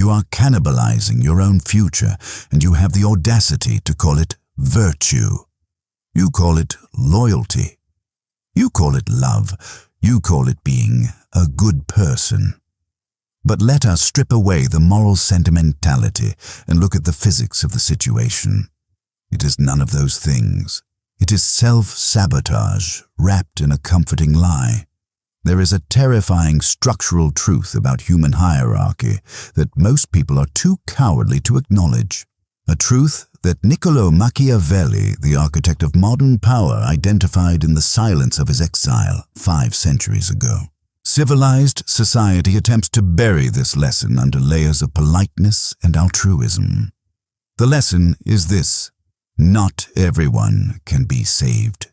You are cannibalizing your own future, and you have the audacity to call it virtue. You call it loyalty. You call it love. You call it being a good person. But let us strip away the moral sentimentality and look at the physics of the situation. It is none of those things. It is self-sabotage wrapped in a comforting lie. There is a terrifying structural truth about human hierarchy that most people are too cowardly to acknowledge. A truth that Niccolò Machiavelli, the architect of modern power, identified in the silence of his exile 5 centuries ago. Civilized society attempts to bury this lesson under layers of politeness and altruism. The lesson is this: not everyone can be saved.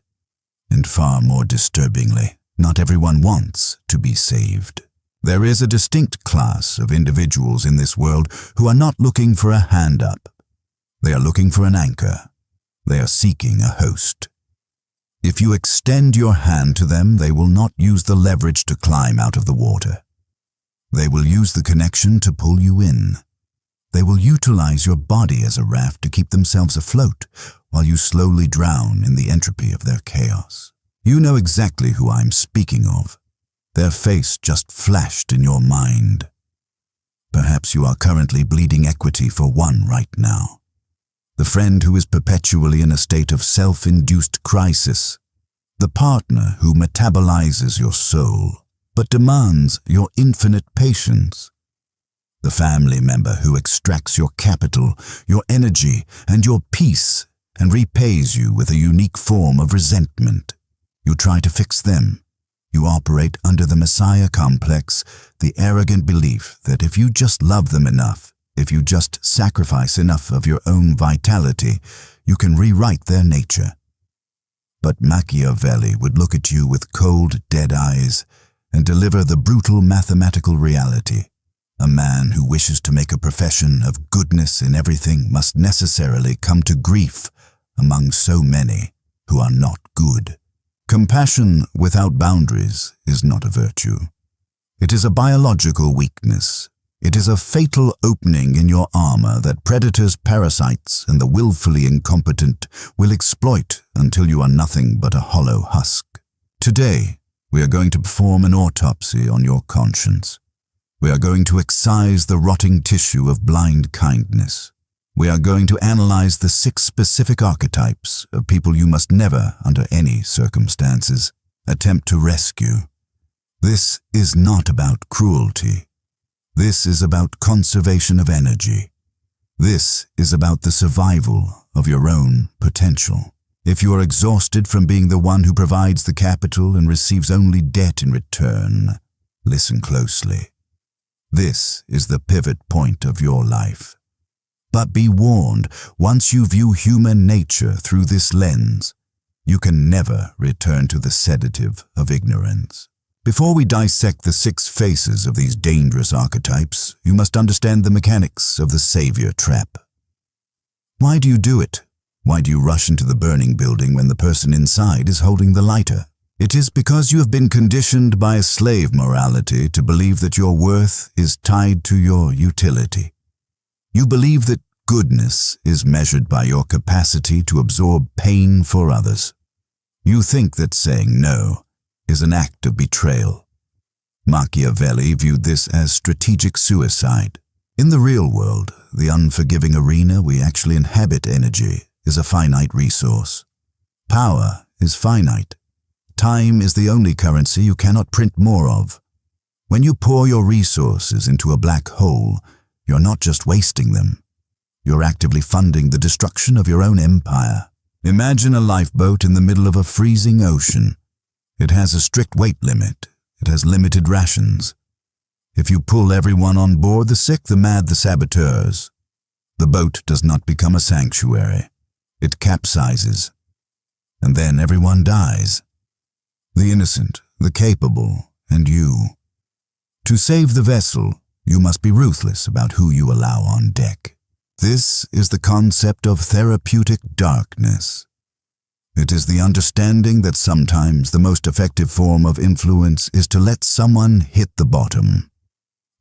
And far more disturbingly, not everyone wants to be saved. There is a distinct class of individuals in this world who are not looking for a hand up. They are looking for an anchor. They are seeking a host. If you extend your hand to them, they will not use the leverage to climb out of the water. They will use the connection to pull you in. They will utilize your body as a raft to keep themselves afloat while you slowly drown in the entropy of their chaos. You know exactly who I'm speaking of. Their face just flashed in your mind. Perhaps you are currently bleeding equity for one right now. The friend who is perpetually in a state of self-induced crisis. The partner who metabolizes your soul, but demands your infinite patience. The family member who extracts your capital, your energy, and your peace, and repays you with a unique form of resentment. You try to fix them. You operate under the Messiah complex, the arrogant belief that if you just love them enough, if you just sacrifice enough of your own vitality, you can rewrite their nature. But Machiavelli would look at you with cold, dead eyes and deliver the brutal mathematical reality. A man who wishes to make a profession of goodness in everything must necessarily come to grief among so many who are not good. Compassion without boundaries is not a virtue. It is a biological weakness. It is a fatal opening in your armor that predators, parasites, and the willfully incompetent will exploit until you are nothing but a hollow husk. Today, we are going to perform an autopsy on your conscience. We are going to excise the rotting tissue of blind kindness. We are going to analyze the 6 specific archetypes of people you must never, under any circumstances, attempt to rescue. This is not about cruelty. This is about conservation of energy. This is about the survival of your own potential. If you are exhausted from being the one who provides the capital and receives only debt in return, listen closely. This is the pivot point of your life. But be warned, once you view human nature through this lens, you can never return to the sedative of ignorance. Before we dissect the 6 faces of these dangerous archetypes, you must understand the mechanics of the savior trap. Why do you do it? Why do you rush into the burning building when the person inside is holding the lighter? It is because you have been conditioned by a slave morality to believe that your worth is tied to your utility. You believe that goodness is measured by your capacity to absorb pain for others. You think that saying no is an act of betrayal. Machiavelli viewed this as strategic suicide. In the real world, the unforgiving arena we actually inhabit energy is a finite resource. Power is finite. Time is the only currency you cannot print more of. When you pour your resources into a black hole, you're not just wasting them. You're actively funding the destruction of your own empire. Imagine a lifeboat in the middle of a freezing ocean. It has a strict weight limit. It has limited rations. If you pull everyone on board, the sick, the mad, the saboteurs, the boat does not become a sanctuary. It capsizes. And then everyone dies. The innocent, the capable, and you. To save the vessel, you must be ruthless about who you allow on deck. This is the concept of therapeutic darkness. It is the understanding that sometimes the most effective form of influence is to let someone hit the bottom.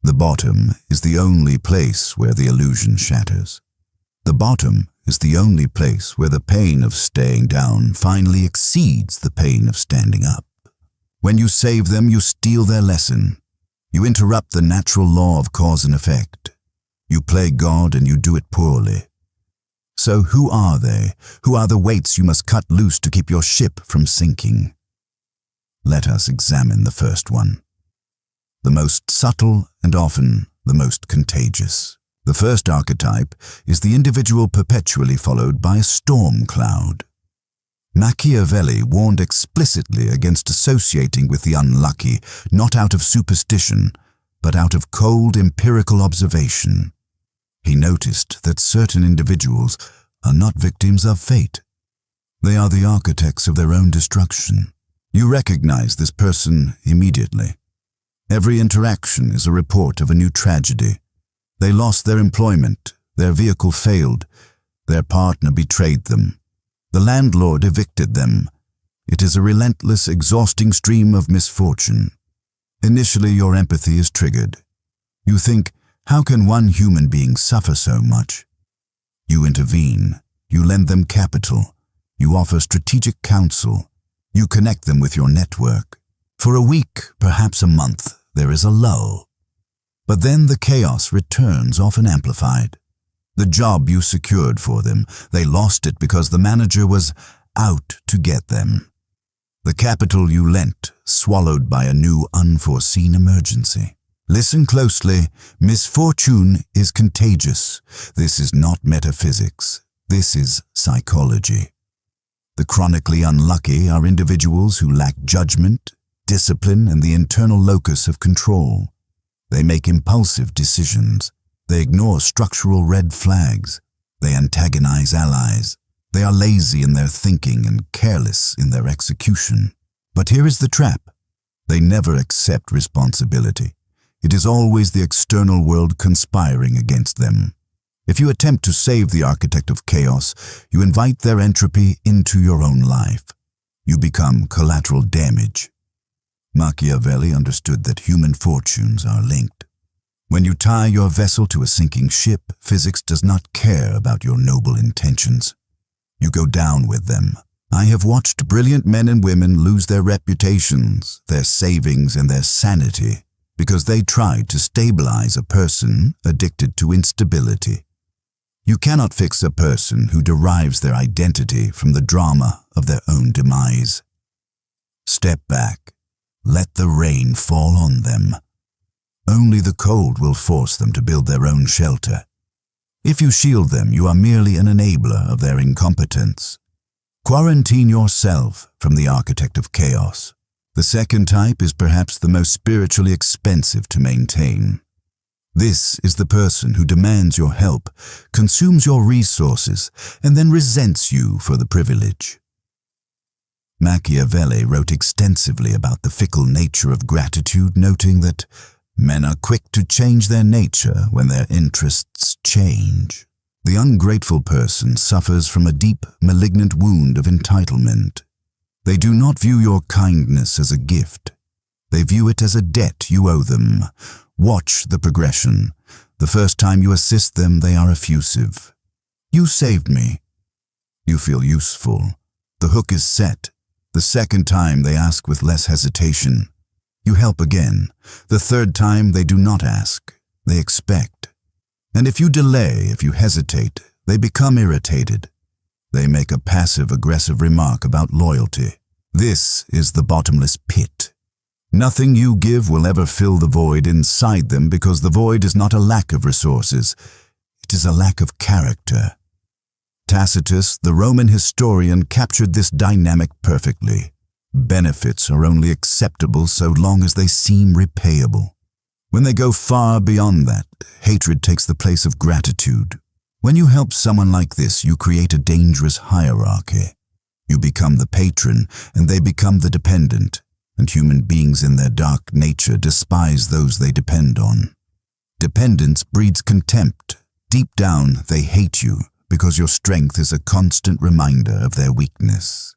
The bottom is the only place where the illusion shatters. The bottom is the only place where the pain of staying down finally exceeds the pain of standing up. When you save them, you steal their lesson. You interrupt the natural law of cause and effect. You play God and you do it poorly. So who are they? Who are the weights you must cut loose to keep your ship from sinking? Let us examine the first one. The most subtle and often the most contagious. The first archetype is the individual perpetually followed by a storm cloud. Machiavelli warned explicitly against associating with the unlucky, not out of superstition, but out of cold empirical observation. He noticed that certain individuals are not victims of fate. They are the architects of their own destruction. You recognize this person immediately. Every interaction is a report of a new tragedy. They lost their employment, their vehicle failed, their partner betrayed them. The landlord evicted them. It is a relentless, exhausting stream of misfortune. Initially, your empathy is triggered. You think, how can one human being suffer so much? You intervene. You lend them capital. You offer strategic counsel. You connect them with your network. For a week, perhaps a month, there is a lull. But then the chaos returns, often amplified. The job you secured for them, they lost it because the manager was out to get them. The capital you lent, swallowed by a new unforeseen emergency. Listen closely. Misfortune is contagious. This is not metaphysics. This is psychology. The chronically unlucky are individuals who lack judgment, discipline, and the internal locus of control. They make impulsive decisions. They ignore structural red flags. They antagonize allies. They are lazy in their thinking and careless in their execution. But here is the trap. They never accept responsibility. It is always the external world conspiring against them. If you attempt to save the architect of chaos, you invite their entropy into your own life. You become collateral damage. Machiavelli understood that human fortunes are linked. When you tie your vessel to a sinking ship, physics does not care about your noble intentions. You go down with them. I have watched brilliant men and women lose their reputations, their savings, and their sanity because they tried to stabilize a person addicted to instability. You cannot fix a person who derives their identity from the drama of their own demise. Step back. Let the rain fall on them. Only the cold will force them to build their own shelter. If you shield them, you are merely an enabler of their incompetence. Quarantine yourself from the architect of chaos. The second type is perhaps the most spiritually expensive to maintain. This is the person who demands your help, consumes your resources, and then resents you for the privilege. Machiavelli wrote extensively about the fickle nature of gratitude, noting that men are quick to change their nature when their interests change. The ungrateful person suffers from a deep, malignant wound of entitlement. They do not view your kindness as a gift. They view it as a debt you owe them. Watch the progression. The first time you assist them, they are effusive. You saved me. You feel useful. The hook is set. The second time they ask with less hesitation. You help again. The third time they do not ask. They expect. And if you delay, if you hesitate, they become irritated. They make a passive-aggressive remark about loyalty. This is the bottomless pit. Nothing you give will ever fill the void inside them because the void is not a lack of resources. It is a lack of character. Tacitus, the Roman historian, captured this dynamic perfectly. Benefits are only acceptable so long as they seem repayable. When they go far beyond that, hatred takes the place of gratitude. When you help someone like this, you create a dangerous hierarchy. You become the patron, and they become the dependent, and human beings in their dark nature despise those they depend on. Dependence breeds contempt. Deep down, they hate you, because your strength is a constant reminder of their weakness.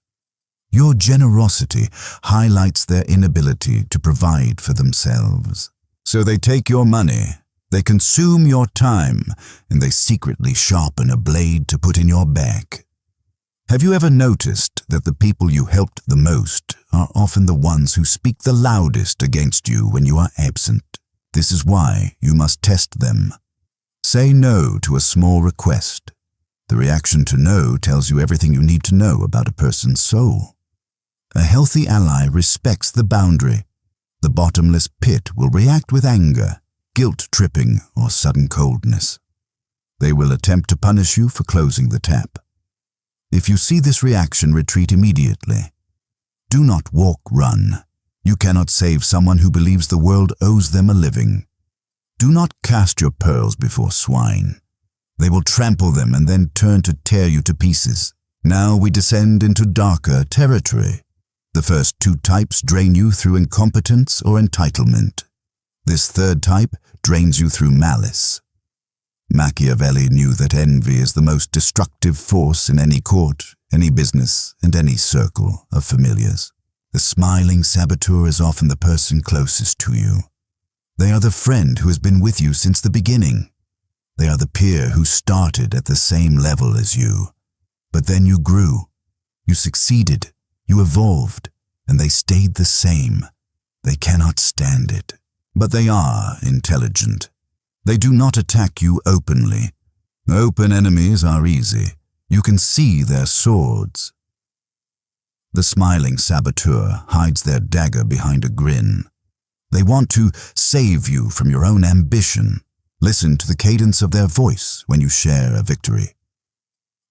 Your generosity highlights their inability to provide for themselves. So they take your money, they consume your time, and they secretly sharpen a blade to put in your back. Have you ever noticed that the people you helped the most are often the ones who speak the loudest against you when you are absent? This is why you must test them. Say no to a small request. The reaction to no tells you everything you need to know about a person's soul. A healthy ally respects the boundary. The bottomless pit will react with anger, guilt-tripping, or sudden coldness. They will attempt to punish you for closing the tap. If you see this reaction, retreat immediately. Do not run. You cannot save someone who believes the world owes them a living. Do not cast your pearls before swine. They will trample them and then turn to tear you to pieces. Now we descend into darker territory. The first two types drain you through incompetence or entitlement. This third type drains you through malice. Machiavelli knew that envy is the most destructive force in any court, any business, and any circle of familiars. The smiling saboteur is often the person closest to you. They are the friend who has been with you since the beginning. They are the peer who started at the same level as you. But then you grew. You succeeded. You evolved. And they stayed the same. They cannot stand it. But they are intelligent. They do not attack you openly. Open enemies are easy. You can see their swords. The smiling saboteur hides their dagger behind a grin. They want to save you from your own ambition. Listen to the cadence of their voice when you share a victory.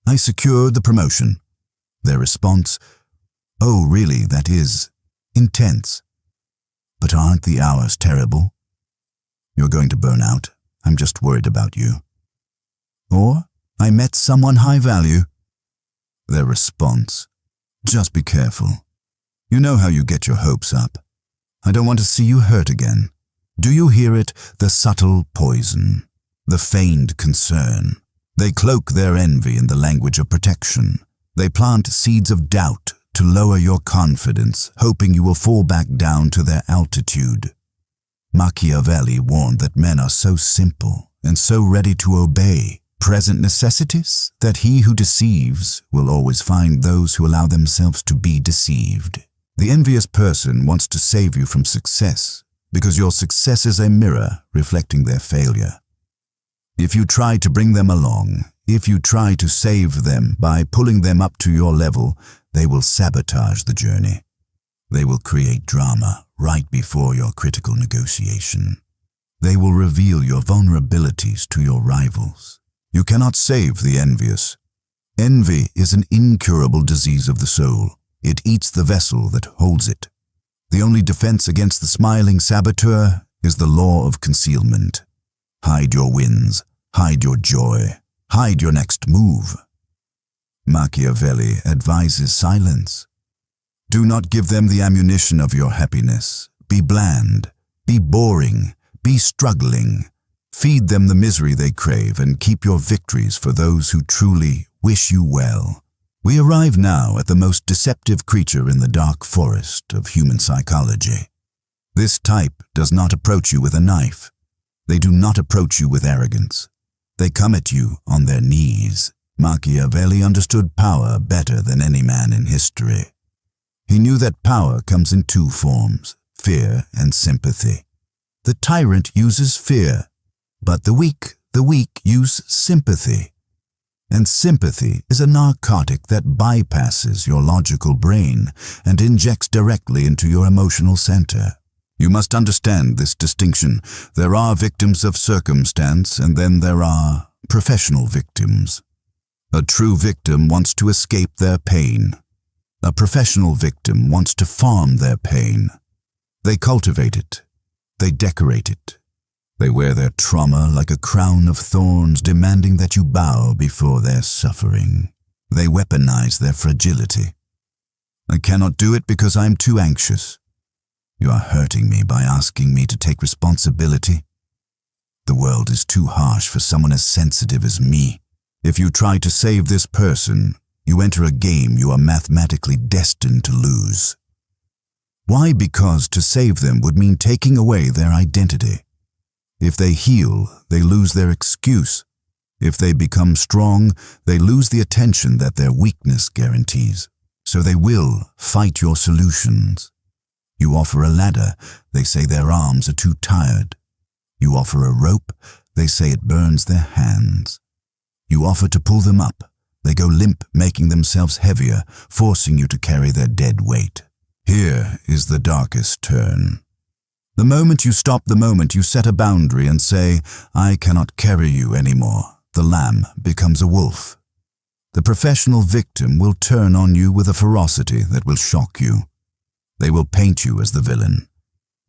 I secured the promotion. Their response, oh really, that is intense. But aren't the hours terrible? You're going to burn out. I'm just worried about you. Or, I met someone high value. Their response, just be careful. You know how you get your hopes up. I don't want to see you hurt again. Do you hear it? The subtle poison, the feigned concern. They cloak their envy in the language of protection. They plant seeds of doubt to lower your confidence, hoping you will fall back down to their altitude. Machiavelli warned that men are so simple and so ready to obey present necessities that he who deceives will always find those who allow themselves to be deceived. The envious person wants to save you from success because your success is a mirror reflecting their failure. If you try to bring them along, if you try to save them by pulling them up to your level, they will sabotage the journey. They will create drama right before your critical negotiation. They will reveal your vulnerabilities to your rivals. You cannot save the envious. Envy is an incurable disease of the soul. It eats the vessel that holds it. The only defense against the smiling saboteur is the law of concealment. Hide your wins, hide your joy, hide your next move. Machiavelli advises silence. Do not give them the ammunition of your happiness. Be bland, be boring, be struggling. Feed them the misery they crave and keep your victories for those who truly wish you well. We arrive now at the most deceptive creature in the dark forest of human psychology. This type does not approach you with a knife. They do not approach you with arrogance. They come at you on their knees. Machiavelli understood power better than any man in history. He knew that power comes in two forms, fear and sympathy. The tyrant uses fear, but the weak use sympathy. And sympathy is a narcotic that bypasses your logical brain and injects directly into your emotional center. You must understand this distinction. There are victims of circumstance, and then there are professional victims. A true victim wants to escape their pain. A professional victim wants to farm their pain. They cultivate it. They decorate it. They wear their trauma like a crown of thorns, demanding that you bow before their suffering. They weaponize their fragility. I cannot do it because I am too anxious. You are hurting me by asking me to take responsibility. The world is too harsh for someone as sensitive as me. If you try to save this person, you enter a game you are mathematically destined to lose. Why? Because to save them would mean taking away their identity. If they heal, they lose their excuse. If they become strong, they lose the attention that their weakness guarantees. So they will fight your solutions. You offer a ladder, they say their arms are too tired. You offer a rope, they say it burns their hands. You offer to pull them up, they go limp, making themselves heavier, forcing you to carry their dead weight. Here is the darkest turn. The moment you stop, the moment you set a boundary and say, I cannot carry you anymore, the lamb becomes a wolf. The professional victim will turn on you with a ferocity that will shock you. They will paint you as the villain.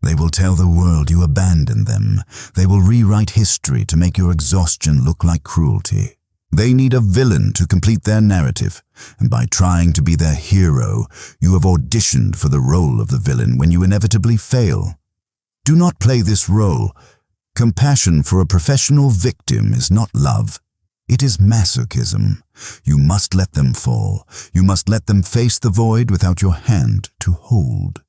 They will tell the world you abandoned them. They will rewrite history to make your exhaustion look like cruelty. They need a villain to complete their narrative, and by trying to be their hero, you have auditioned for the role of the villain when you inevitably fail. Do not play this role. Compassion for a professional victim is not love. It is masochism. You must let them fall. You must let them face the void without your hand to hold.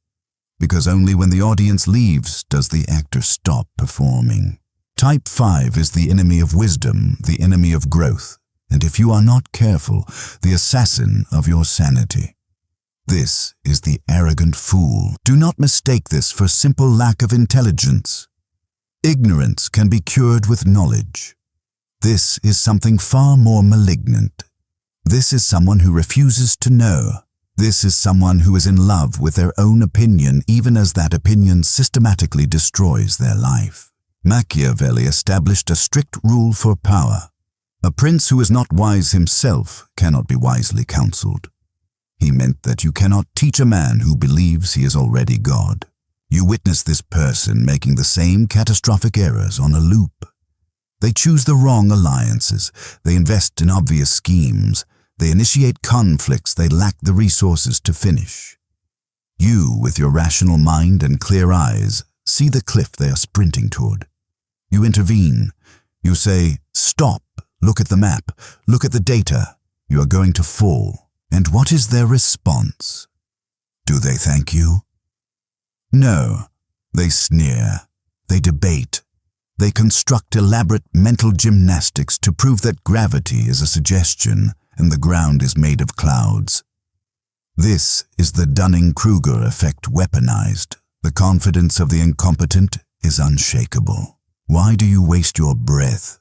Because only when the audience leaves does the actor stop performing. Type 5 is the enemy of wisdom, the enemy of growth, and if you are not careful, the assassin of your sanity. This is the arrogant fool. Do not mistake this for simple lack of intelligence. Ignorance can be cured with knowledge. This is something far more malignant. This is someone who refuses to know. This is someone who is in love with their own opinion, even as that opinion systematically destroys their life. Machiavelli established a strict rule for power. A prince who is not wise himself cannot be wisely counseled. He meant that you cannot teach a man who believes he is already God. You witness this person making the same catastrophic errors on a loop. They choose the wrong alliances. They invest in obvious schemes. They initiate conflicts they lack the resources to finish. You, with your rational mind and clear eyes, see the cliff they are sprinting toward. You intervene. You say, stop, look at the map, look at the data. You are going to fall. And what is their response? Do they thank you? No. They sneer. They debate. They construct elaborate mental gymnastics to prove that gravity is a suggestion and the ground is made of clouds. This is the Dunning-Kruger effect weaponized. The confidence of the incompetent is unshakable. Why do you waste your breath?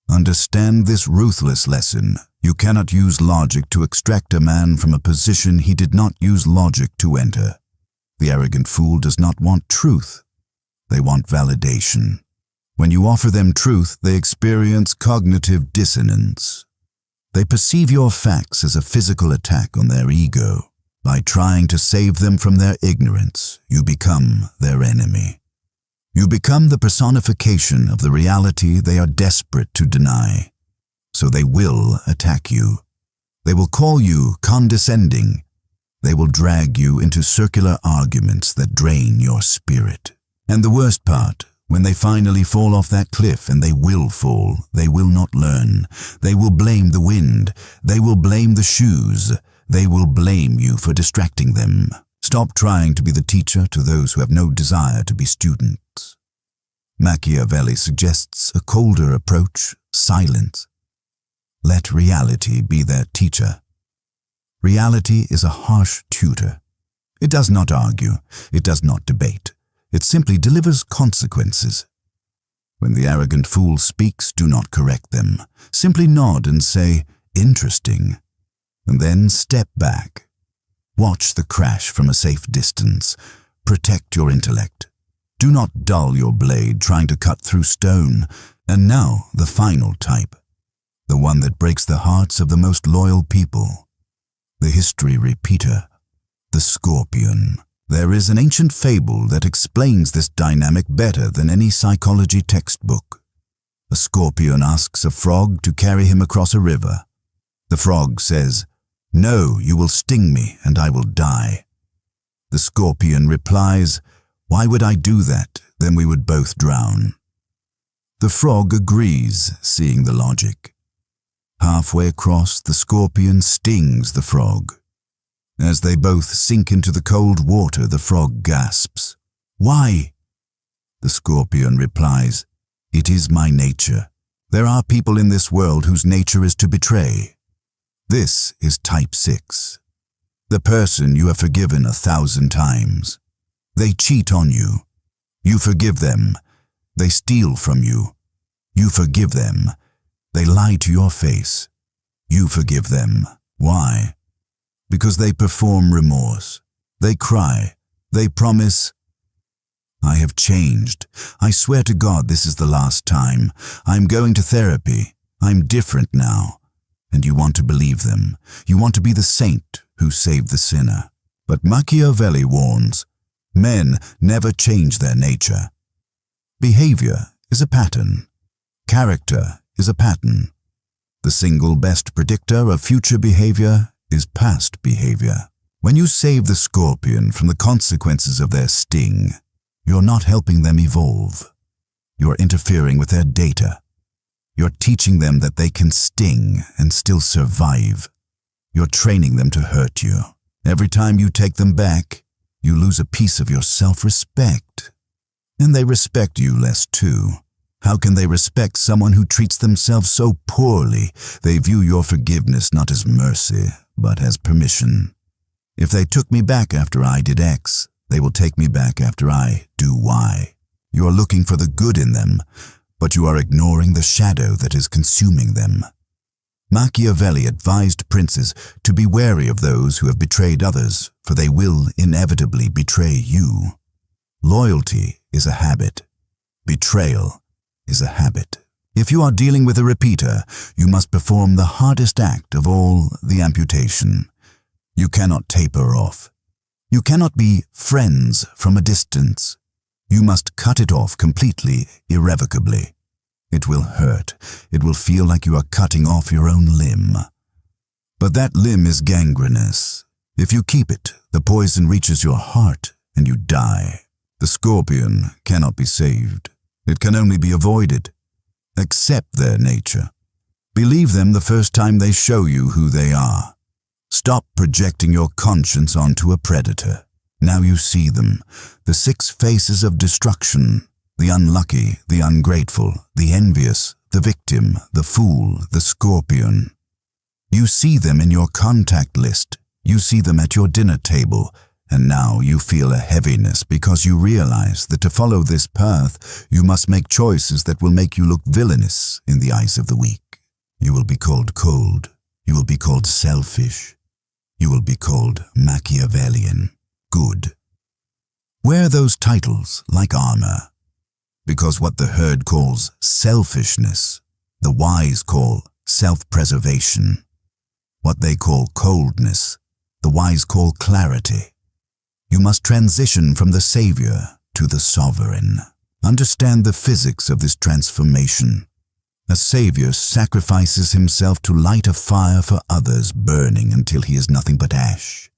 Understand this ruthless lesson. You cannot use logic to extract a man from a position he did not use logic to enter. The arrogant fool does not want truth. They want validation. When you offer them truth, they experience cognitive dissonance. They perceive your facts as a physical attack on their ego. By trying to save them from their ignorance, you become their enemy. You become the personification of the reality they are desperate to deny. So they will attack you. They will call you condescending. They will drag you into circular arguments that drain your spirit. And the worst part, when they finally fall off that cliff, and they will fall, they will not learn. They will blame the wind. They will blame the shoes. They will blame you for distracting them. Stop trying to be the teacher to those who have no desire to be students. Machiavelli suggests a colder approach, silence. Let reality be their teacher. Reality is a harsh tutor. It does not argue. It does not debate. It simply delivers consequences. When the arrogant fool speaks, do not correct them. Simply nod and say, interesting, and then step back. Watch the crash from a safe distance. Protect your intellect. Do not dull your blade trying to cut through stone. And now the final type, the one that breaks the hearts of the most loyal people. The history repeater, the scorpion. There is an ancient fable that explains this dynamic better than any psychology textbook. A scorpion asks a frog to carry him across a river. The frog says, "No, you will sting me and I will die." The scorpion replies, "Why would I do that? Then we would both drown." The frog agrees, seeing the logic. Halfway across, the scorpion stings the frog. As they both sink into the cold water, the frog gasps. "Why?" The scorpion replies, "It is my nature. There are people in this world whose nature is to betray. This is type 6. The person you have forgiven 1,000 times. They cheat on you. You forgive them. They steal from you. You forgive them. They lie to your face. You forgive them. Why? Because they perform remorse. They cry. They promise, 'I have changed. I swear to God this is the last time. I'm going to therapy. I'm different now.' And you want to believe them. You want to be the saint who saved the sinner. But Machiavelli warns, men never change their nature. Behavior is a pattern. Character is a pattern. The single best predictor of future behavior is past behavior. When you save the scorpion from the consequences of their sting, you're not helping them evolve. You're interfering with their data. You're teaching them that they can sting and still survive. You're training them to hurt you. Every time you take them back, you lose a piece of your self-respect. And they respect you less too. How can they respect someone who treats themselves so poorly? They view your forgiveness not as mercy, but as permission. If they took me back after I did X, they will take me back after I do Y. You are looking for the good in them, but you are ignoring the shadow that is consuming them. Machiavelli advised princes to be wary of those who have betrayed others, for they will inevitably betray you. Loyalty is a habit. Betrayal is a habit. If you are dealing with a repeater, you must perform the hardest act of all, the amputation. You cannot taper off. You cannot be friends from a distance. You must cut it off completely, irrevocably. It will hurt. It will feel like you are cutting off your own limb. But that limb is gangrenous. If you keep it, the poison reaches your heart and you die. The scorpion cannot be saved. It can only be avoided. Accept their nature. Believe them the first time they show you who they are. Stop projecting your conscience onto a predator. Now you see them, the 6 faces of destruction, the unlucky, the ungrateful, the envious, the victim, the fool, the scorpion. You see them in your contact list. You see them at your dinner table. And now you feel a heaviness because you realize that to follow this path, you must make choices that will make you look villainous in the eyes of the weak. You will be called cold. You will be called selfish. You will be called Machiavellian. Good. Wear those titles like armor, because what the herd calls selfishness, the wise call self-preservation. What they call coldness, the wise call clarity. You must transition from the savior to the sovereign. Understand the physics of this transformation. A savior sacrifices himself to light a fire for others, burning until he is nothing but ash.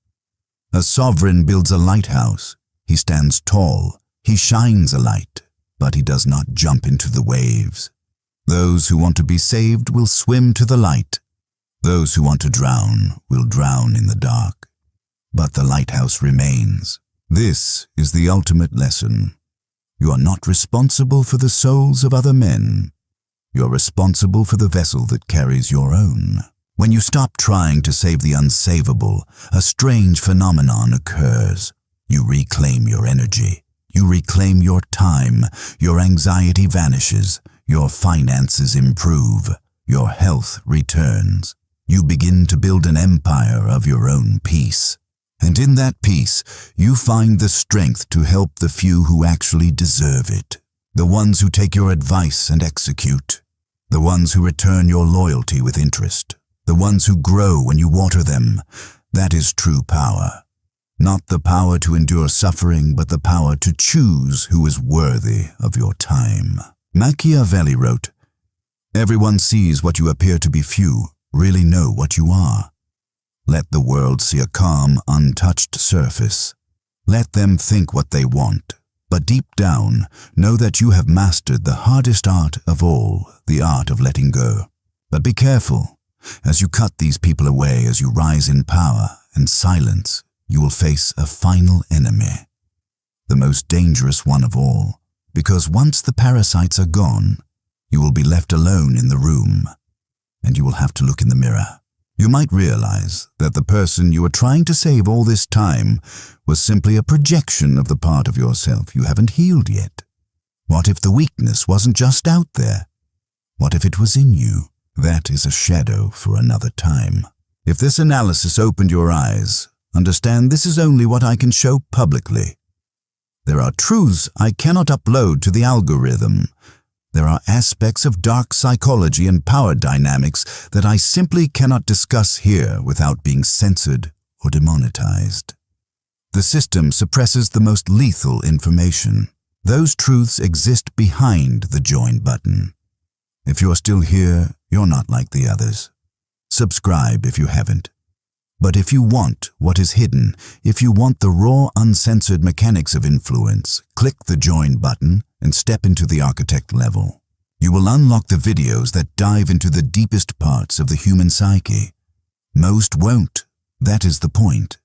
A sovereign builds a lighthouse. He stands tall. He shines a light, but he does not jump into the waves. Those who want to be saved will swim to the light. Those who want to drown will drown in the dark. But the lighthouse remains. This is the ultimate lesson. You are not responsible for the souls of other men. You are responsible for the vessel that carries your own. When you stop trying to save the unsavable, a strange phenomenon occurs. You reclaim your energy. You reclaim your time. Your anxiety vanishes. Your finances improve. Your health returns. You begin to build an empire of your own peace. And in that peace, you find the strength to help the few who actually deserve it. The ones who take your advice and execute. The ones who return your loyalty with interest. The ones who grow when you water them. That is true power. Not the power to endure suffering, but the power to choose who is worthy of your time. Machiavelli wrote, "Everyone sees what you appear to be few, really know what you are. Let the world see a calm, untouched surface. Let them think what they want, but deep down, know that you have mastered the hardest art of all, the art of letting go. But be careful. As you cut these people away, as you rise in power, and silence, you will face a final enemy, the most dangerous one of all, because once the parasites are gone, you will be left alone in the room, and you will have to look in the mirror. You might realize that the person you were trying to save all this time was simply a projection of the part of yourself you haven't healed yet. What if the weakness wasn't just out there? What if it was in you? That is a shadow for another time. If this analysis opened your eyes, understand this is only what I can show publicly. There are truths I cannot upload to the algorithm. There are aspects of dark psychology and power dynamics that I simply cannot discuss here without being censored or demonetized. The system suppresses the most lethal information. Those truths exist behind the join button. If you're still here, you're not like the others. Subscribe if you haven't. But if you want what is hidden, if you want the raw, uncensored mechanics of influence, click the join button and step into the architect level. You will unlock the videos that dive into the deepest parts of the human psyche. Most won't. That is the point.